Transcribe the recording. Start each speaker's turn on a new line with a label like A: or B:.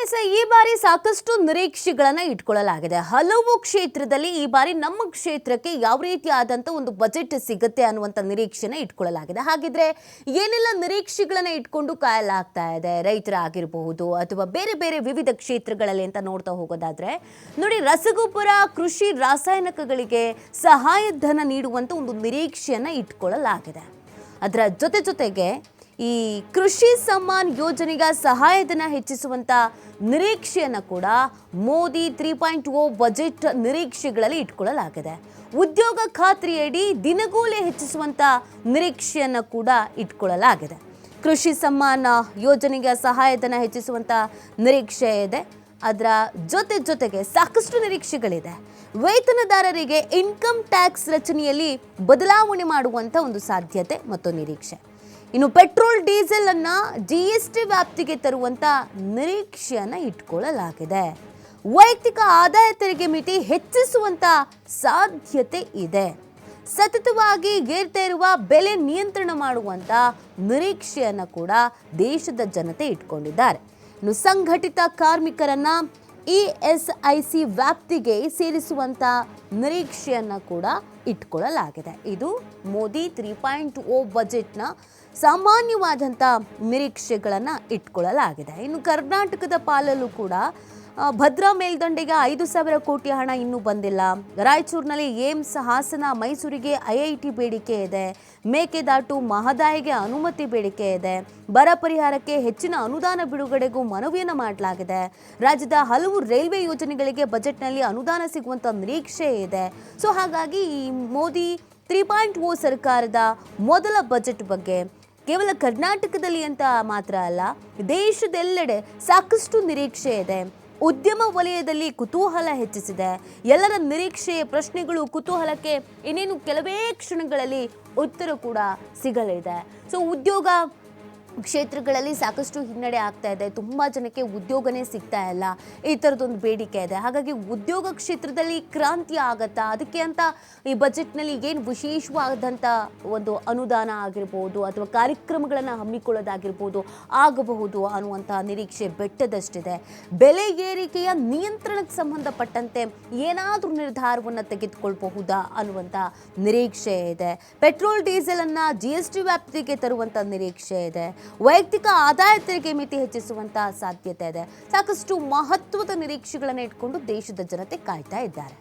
A: ಈ ಬಾರಿ ಸಾಕಷ್ಟು ನಿರೀಕ್ಷೆಗಳನ್ನ ಇಟ್ಕೊಳ್ಳಲಾಗಿದೆ. ಹಲವು ಕ್ಷೇತ್ರದಲ್ಲಿ ಈ ಬಾರಿ ನಮ್ಮ ಕ್ಷೇತ್ರಕ್ಕೆ ಯಾವ ರೀತಿಯಾದಂತ ಒಂದು ಬಜೆಟ್ ಸಿಗುತ್ತೆ ಅನ್ನುವಂತ ನಿರೀಕ್ಷೆನ ಇಟ್ಕೊಳ್ಳಲಾಗಿದೆ. ಹಾಗಿದ್ರೆ ಏನೆಲ್ಲ ನಿರೀಕ್ಷೆಗಳನ್ನ ಇಟ್ಕೊಂಡು ಕಾಯಲಾಗ್ತಾ ಇದೆ, ರೈತರಾಗಿರಬಹುದು ಅಥವಾ ಬೇರೆ ಬೇರೆ ವಿವಿಧ ಕ್ಷೇತ್ರಗಳಲ್ಲಿ ಅಂತ ನೋಡ್ತಾ ಹೋಗೋದಾದ್ರೆ ನೋಡಿ, ರಸಗೊಬ್ಬರ, ಕೃಷಿ ರಾಸಾಯನಿಕಗಳಿಗೆ ಸಹಾಯಧನ ನೀಡುವಂತ ಒಂದು ನಿರೀಕ್ಷೆಯನ್ನ ಇಟ್ಕೊಳ್ಳಲಾಗಿದೆ. ಅದರ ಜೊತೆಗೆ ಈ ಕೃಷಿ ಸಮ್ಮಾನ್ ಯೋಜನೆಗೆ ಸಹಾಯಧನ ಹೆಚ್ಚಿಸುವಂತ ನಿರೀಕ್ಷೆಯನ್ನು ಕೂಡ ಮೋದಿ 3.0 ಬಜೆಟ್ ನಿರೀಕ್ಷೆಗಳಲ್ಲಿ ಇಟ್ಕೊಳ್ಳಲಾಗಿದೆ. ಉದ್ಯೋಗ ಖಾತ್ರಿಯಡಿ ದಿನಗೂಲಿ ಹೆಚ್ಚಿಸುವಂತ ನಿರೀಕ್ಷೆಯನ್ನು ಕೂಡ ಇಟ್ಕೊಳ್ಳಲಾಗಿದೆ. ಕೃಷಿ ಸಮ್ಮಾನ್ ಯೋಜನೆಗೆ ಸಹಾಯಧನ ಹೆಚ್ಚಿಸುವಂತ ನಿರೀಕ್ಷೆ ಇದೆ. ಅದರ ಜೊತೆಗೆ ಸಾಕಷ್ಟು ನಿರೀಕ್ಷೆಗಳಿದೆ. ವೇತನದಾರರಿಗೆ ಇನ್ಕಮ್ ಟ್ಯಾಕ್ಸ್ ರಚನೆಯಲ್ಲಿ ಬದಲಾವಣೆ ಮಾಡುವಂತ ಒಂದು ಸಾಧ್ಯತೆ ಮತ್ತು ನಿರೀಕ್ಷೆ. ಇನ್ನು ಪೆಟ್ರೋಲ್ ಡೀಸೆಲ್ ಅನ್ನ GST ವ್ಯಾಪ್ತಿಗೆ ತರುವಂತ ನಿರೀಕ್ಷೆಯನ್ನ ಇಟ್ಕೊಳ್ಳಲಾಗಿದೆ. ವೈಯಕ್ತಿಕ ಆದಾಯ ತೆರಿಗೆ ಮಿತಿ ಹೆಚ್ಚಿಸುವಂತ ಸಾಧ್ಯತೆ ಇದೆ. ಸತತವಾಗಿ ಏರ್ತಾ ಇರುವ ಬೆಲೆ ನಿಯಂತ್ರಣ ಮಾಡುವಂತ ನಿರೀಕ್ಷೆಯನ್ನ ಕೂಡ ದೇಶದ ಜನತೆ ಇಟ್ಕೊಂಡಿದ್ದಾರೆ. ಇನ್ನು ಸಂಘಟಿತ ಕಾರ್ಮಿಕರನ್ನ ESIC ವ್ಯಾಪ್ತಿಗೆ ಸೇರಿಸುವಂತ ನಿರೀಕ್ಷೆಯನ್ನ ಕೂಡ ಇಟ್ಕೊಳ್ಳಲಾಗಿದೆ. ಇದು ಮೋದಿ 3.0 ಬಜೆಟ್ನ ಸಾಮಾನ್ಯವಾದಂಥ ನಿರೀಕ್ಷೆಗಳನ್ನು ಇಟ್ಕೊಳ್ಳಲಾಗಿದೆ. ಇನ್ನು ಕರ್ನಾಟಕದ ಪಾಲಲ್ಲೂ ಕೂಡ ಭದ್ರಾ ಮೇಲ್ದಂಡೆಗೆ 5,000 ಕೋಟಿ ಹಣ ಇನ್ನೂ ಬಂದಿಲ್ಲ. ರಾಯಚೂರಿನಲ್ಲಿ ಏಮ್ಸ್, ಹಾಸನ, ಮೈಸೂರಿಗೆ IIT ಬೇಡಿಕೆ ಇದೆ. ಮೇಕೆದಾಟು, ಮಹದಾಯಿಗೆ ಅನುಮತಿ ಬೇಡಿಕೆ ಇದೆ. ಬರ ಪರಿಹಾರಕ್ಕೆ ಹೆಚ್ಚಿನ ಅನುದಾನ ಬಿಡುಗಡೆಗೂ ಮನವಿಯನ್ನು ಮಾಡಲಾಗಿದೆ. ರಾಜ್ಯದ ಹಲವು ರೈಲ್ವೆ ಯೋಜನೆಗಳಿಗೆ ಬಜೆಟ್ನಲ್ಲಿ ಅನುದಾನ ಸಿಗುವಂಥ ನಿರೀಕ್ಷೆ ಇದೆ. ಸೊ ಹಾಗಾಗಿ ಈ ಮೋದಿ 3.0 ಸರ್ಕಾರದ ಮೊದಲ ಬಜೆಟ್ ಬಗ್ಗೆ ಕೇವಲ ಕರ್ನಾಟಕದಲ್ಲಿ ಅಂತ ಮಾತ್ರ ಅಲ್ಲ, ದೇಶದೆಲ್ಲೆಡೆ ಸಾಕಷ್ಟು ನಿರೀಕ್ಷೆ ಇದೆ. ಉದ್ಯಮ ವಲಯದಲ್ಲಿ ಕುತೂಹಲ ಹೆಚ್ಚಿಸಿದೆ. ಎಲ್ಲರ ನಿರೀಕ್ಷೆಯ ಪ್ರಶ್ನೆಗಳು, ಕುತೂಹಲಕ್ಕೆ ಇನ್ನೇನು ಕೆಲವೇ ಕ್ಷಣಗಳಲ್ಲಿ ಉತ್ತರ ಕೂಡ ಸಿಗಲಿದೆ. ಸೊ ಉದ್ಯೋಗ ಕ್ಷೇತ್ರಗಳಲ್ಲಿ ಸಾಕಷ್ಟು ಹಿನ್ನಡೆ ಆಗ್ತಾ ಇದೆ. ತುಂಬ ಜನಕ್ಕೆ ಉದ್ಯೋಗನೇ ಸಿಗ್ತಾ ಇಲ್ಲ. ಈ ಥರದೊಂದು ಬೇಡಿಕೆ ಇದೆ. ಹಾಗಾಗಿ ಉದ್ಯೋಗ ಕ್ಷೇತ್ರದಲ್ಲಿ ಕ್ರಾಂತಿ ಆಗತ್ತಾ, ಅದಕ್ಕೆ ಅಂತ ಈ ಬಜೆಟ್ನಲ್ಲಿ ಏನು ವಿಶೇಷವಾದಂಥ ಒಂದು ಅನುದಾನ ಆಗಿರ್ಬೋದು ಅಥವಾ ಕಾರ್ಯಕ್ರಮಗಳನ್ನು ಹಮ್ಮಿಕೊಳ್ಳೋದಾಗಿರ್ಬೋದು ಆಗಬಹುದು ಅನ್ನುವಂಥ ನಿರೀಕ್ಷೆ ಬೆಟ್ಟದಷ್ಟಿದೆ. ಬೆಲೆ ಏರಿಕೆಯ ನಿಯಂತ್ರಣಕ್ಕೆ ಸಂಬಂಧಪಟ್ಟಂತೆ ಏನಾದರೂ ನಿರ್ಧಾರವನ್ನು ತೆಗೆದುಕೊಳ್ಬಹುದಾ ಅನ್ನುವಂಥ ನಿರೀಕ್ಷೆ ಇದೆ. ಪೆಟ್ರೋಲ್ ಡೀಸೆಲ್ ಅನ್ನು GST ವ್ಯಾಪ್ತಿಗೆ ತರುವಂಥ ನಿರೀಕ್ಷೆ ಇದೆ. ವೈಯಕ್ತಿಕ ಆದಾಯ ತೆರಿಗೆ ಮಿತಿ ಹೆಚ್ಚಿಸುವಂತಹ ಸಾಧ್ಯತೆ ಇದೆ. ಸಾಕಷ್ಟು ಮಹತ್ವದ ನಿರೀಕ್ಷೆಗಳನ್ನು ಇಟ್ಕೊಂಡು ದೇಶದ ಜನತೆ ಕಾಯ್ತಾ ಇದ್ದಾರೆ.